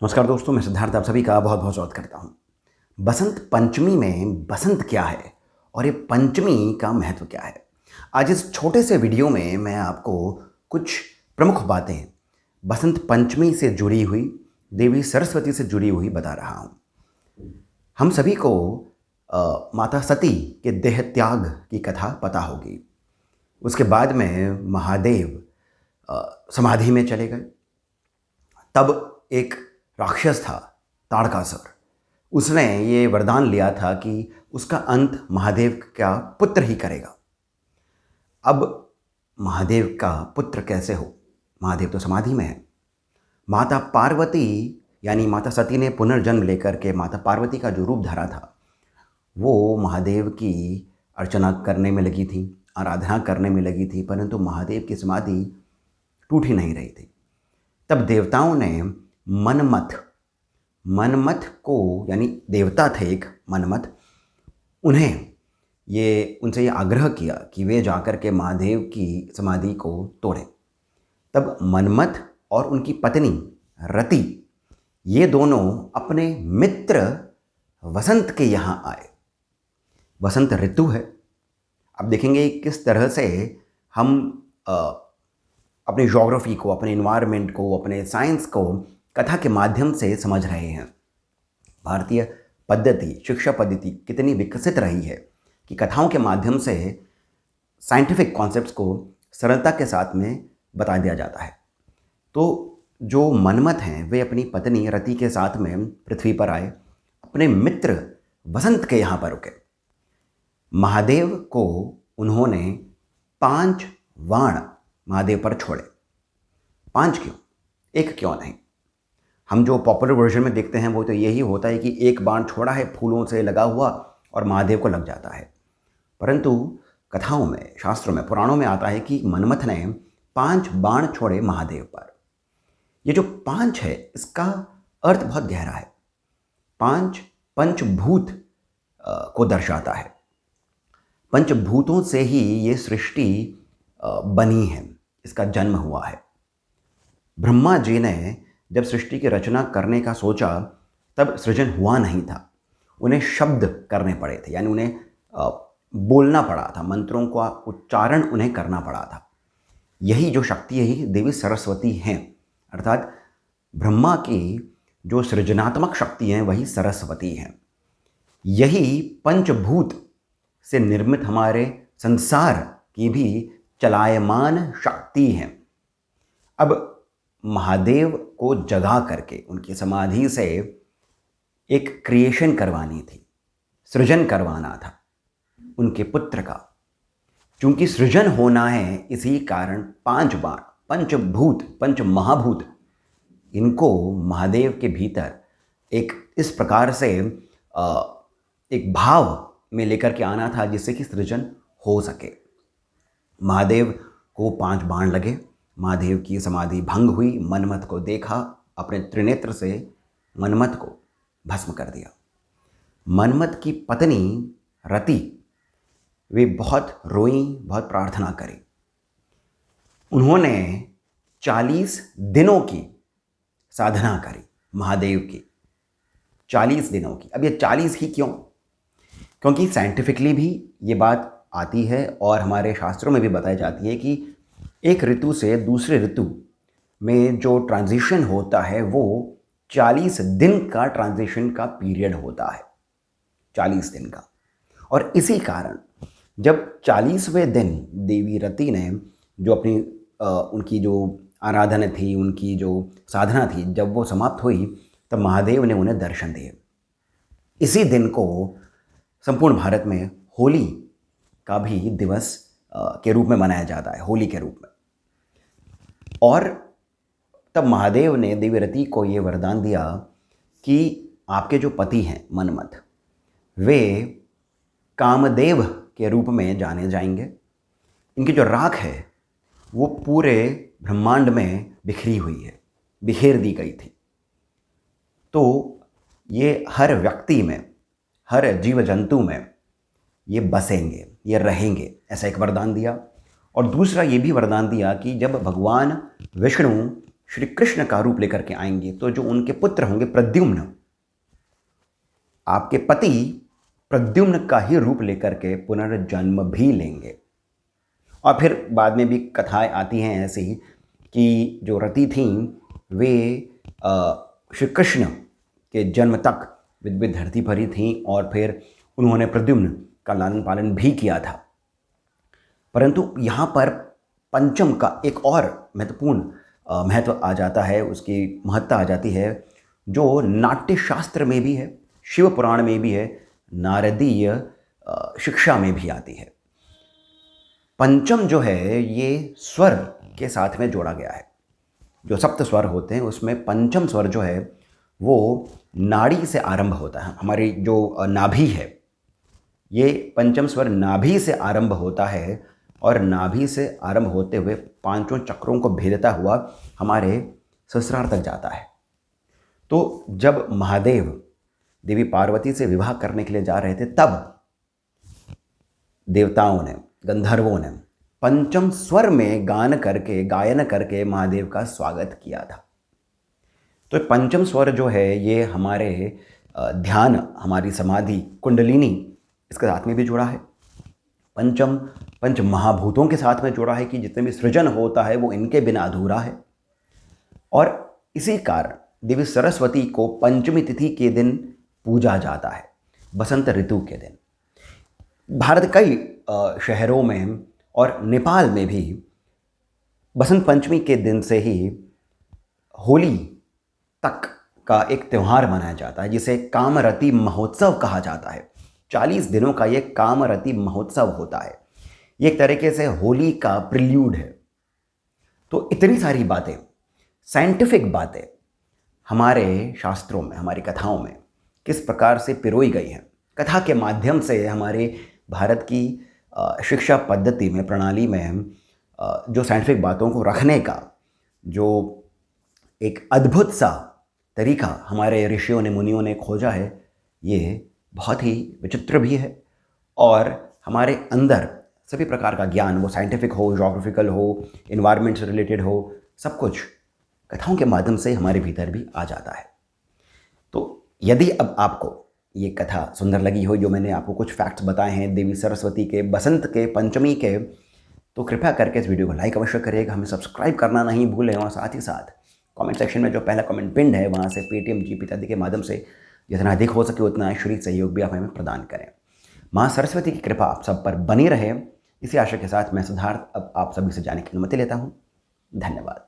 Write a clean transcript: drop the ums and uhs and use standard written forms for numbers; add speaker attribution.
Speaker 1: नमस्कार दोस्तों, मैं सिद्धार्थ आप सभी का बहुत बहुत स्वागत करता हूँ। बसंत पंचमी में बसंत क्या है और ये पंचमी का महत्व क्या है, आज इस छोटे से वीडियो में मैं आपको कुछ प्रमुख बातें बसंत पंचमी से जुड़ी हुई, देवी सरस्वती से जुड़ी हुई बता रहा हूँ। हम सभी को माता सती के देह त्याग की कथा पता होगी। उसके बाद में महादेव समाधि में चले गए। तब एक राक्षस था ताड़कासुर, उसने ये वरदान लिया था कि उसका अंत महादेव का पुत्र ही करेगा। अब महादेव का पुत्र कैसे हो, महादेव तो समाधि में है। माता पार्वती यानी माता सती ने पुनर्जन्म लेकर के माता पार्वती का जो रूप धरा था वो महादेव की अर्चना करने में लगी थी, आराधना करने में लगी थी, परंतु महादेव की समाधि टूट ही नहीं रही थी। तब देवताओं ने मनमथ को, यानी देवता थे एक मनमथ, उनसे ये आग्रह किया कि वे जाकर के महादेव की समाधि को तोड़ें। तब मनमथ और उनकी पत्नी रति ये दोनों अपने मित्र वसंत के यहाँ आए। वसंत ऋतु है। अब देखेंगे किस तरह से हम अपनी ज्योग्राफी को, अपने इन्वायरमेंट को, अपने साइंस को कथा के माध्यम से समझ रहे हैं। भारतीय पद्धति, शिक्षा पद्धति कितनी विकसित रही है कि कथाओं के माध्यम से साइंटिफिक कॉन्सेप्ट्स को सरलता के साथ में बता दिया जाता है। तो जो मनमथ हैं वे अपनी पत्नी रति के साथ में पृथ्वी पर आए, अपने मित्र वसंत के यहाँ पर रुके। महादेव को उन्होंने 5 बाण महादेव पर छोड़े। 5 क्यों, 1 क्यों नहीं? हम जो पॉपुलर वर्जन में देखते हैं वो तो यही होता है कि 1 बाण छोड़ा है फूलों से लगा हुआ और महादेव को लग जाता है, परंतु कथाओं में, शास्त्रों में, पुराणों में आता है कि मनमथ ने 5 बाण छोड़े महादेव पर। ये जो 5 है इसका अर्थ बहुत गहरा है। 5 पंचभूत को दर्शाता है। पंचभूतों से ही ये सृष्टि बनी है, इसका जन्म हुआ है। ब्रह्मा जी ने जब सृष्टि की रचना करने का सोचा तब सृजन हुआ नहीं था, उन्हें शब्द करने पड़े थे, यानी उन्हें बोलना पड़ा था, मंत्रों का उच्चारण उन्हें करना पड़ा था। यही जो शक्ति है यही देवी सरस्वती हैं, अर्थात ब्रह्मा की जो सृजनात्मक शक्ति है वही सरस्वती हैं। यही पंचभूत से निर्मित हमारे संसार की भी चलायमान शक्ति हैं। अब महादेव को जगा करके उनकी समाधि से एक क्रिएशन करवानी थी, सृजन करवाना था उनके पुत्र का। चूंकि सृजन होना है इसी कारण 5 बाण, पंचभूत, पंच महाभूत, इनको महादेव के भीतर एक इस प्रकार से एक भाव में लेकर के आना था जिससे कि सृजन हो सके। महादेव को 5 बाण लगे, महादेव की समाधि भंग हुई, मनमथ को देखा, अपने त्रिनेत्र से मनमथ को भस्म कर दिया। मनमथ की पत्नी रति वे बहुत रोई, बहुत प्रार्थना करी। उन्होंने 40 दिनों की साधना करी महादेव की, 40 दिनों की। अब ये 40 ही क्यों? क्योंकि साइंटिफिकली भी ये बात आती है और हमारे शास्त्रों में भी बताई जाती है कि एक ऋतु से दूसरे ऋतु में जो ट्रांजिशन होता है वो 40 दिन का ट्रांजिशन का पीरियड होता है, 40 दिन का। और इसी कारण जब 40वें दिन देवी रति ने जो अपनी उनकी जो आराधना थी, उनकी जो साधना थी, जब वो समाप्त हुई तब महादेव ने उन्हें दर्शन दिए। इसी दिन को संपूर्ण भारत में होली का भी दिवस के रूप में मनाया जाता है, होली के रूप में। और तब महादेव ने देवी रति को ये वरदान दिया कि आपके जो पति हैं मनमथ, वे कामदेव के रूप में जाने जाएंगे। इनकी जो राख है वो पूरे ब्रह्मांड में बिखरी हुई है, बिखेर दी गई थी। तो ये हर व्यक्ति में, हर जीव जंतु में ये बसेंगे, ये रहेंगे, ऐसा एक वरदान दिया। और दूसरा ये भी वरदान दिया कि जब भगवान विष्णु श्री कृष्ण का रूप लेकर के आएंगी, तो जो उनके पुत्र होंगे प्रद्युम्न, आपके पति प्रद्युम्न का ही रूप लेकर के पुनर्जन्म भी लेंगे। और फिर बाद में भी कथाएं आती हैं ऐसी कि जो रति थीं वे श्री कृष्ण के जन्म तक विद्विध धरती पर ही थीं और फिर उन्होंने प्रद्युम्न का लालन पालन भी किया था। परंतु यहाँ पर पंचम का एक और महत्वपूर्ण महत्व आ जाता है, उसकी महत्ता आ जाती है, जो नाट्य शास्त्र में भी है, शिव पुराण में भी है, नारदीय शिक्षा में भी आती है। पंचम जो है ये स्वर के साथ में जोड़ा गया है। जो सप्त स्वर होते हैं उसमें पंचम स्वर जो है वो नाड़ी से आरंभ होता है। हमारी जो नाभि है, ये पंचम स्वर नाभि से आरंभ होता है और नाभि से आरंभ होते हुए पांचों चक्रों को भेदता हुआ हमारे सहस्रार तक जाता है। तो जब महादेव देवी पार्वती से विवाह करने के लिए जा रहे थे, तब देवताओं ने, गंधर्वों ने पंचम स्वर में गायन करके महादेव का स्वागत किया था। तो पंचम स्वर जो है ये हमारे ध्यान, हमारी समाधि, कुंडलिनी, इसके साथ में भी जुड़ा है। पंच महाभूतों के साथ में जुड़ा है कि जितने भी सृजन होता है वो इनके बिना अधूरा है। और इसी कारण देवी सरस्वती को पंचमी तिथि के दिन पूजा जाता है, बसंत ऋतु के दिन। भारत कई शहरों में और नेपाल में भी बसंत पंचमी के दिन से ही होली तक का एक त्यौहार मनाया जाता है, जिसे कामरति महोत्सव कहा जाता है। 40 दिनों का ये कामरति महोत्सव होता है। ये एक तरीके से होली का प्रिल्यूड है। तो इतनी सारी बातें, साइंटिफिक बातें हमारे शास्त्रों में, हमारी कथाओं में किस प्रकार से पिरोई गई हैं। कथा के माध्यम से हमारे भारत की शिक्षा पद्धति में, प्रणाली में जो साइंटिफिक बातों को रखने का जो एक अद्भुत सा तरीका हमारे ऋषियों ने, मुनियों ने खोजा है, ये बहुत ही विचित्र भी है। और हमारे अंदर सभी प्रकार का ज्ञान, वो साइंटिफिक हो, ज्योग्राफिकल हो, इन्वायरमेंट से रिलेटेड हो, सब कुछ कथाओं के माध्यम से हमारे भीतर भी आ जाता है। तो यदि अब आपको ये कथा सुंदर लगी हो, जो मैंने आपको कुछ फैक्ट्स बताए हैं देवी सरस्वती के, बसंत के, पंचमी के, तो कृपया करके इस वीडियो को लाइक अवश्य करिएगा, हमें सब्सक्राइब करना नहीं भूलें और साथ ही साथ कमेंट सेक्शन में जो पहला कमेंट पिंड है वहाँ से पेटीएम, जीपे इत्यादि के माध्यम से जितना अधिक हो सके उतना श्री सहयोग भी आप हमें प्रदान करें। माँ सरस्वती की कृपा आप सब पर बनी रहे, इसी आशा के साथ मैं सिद्धार्थ अब आप सभी से जाने की अनुमति लेता हूँ। धन्यवाद।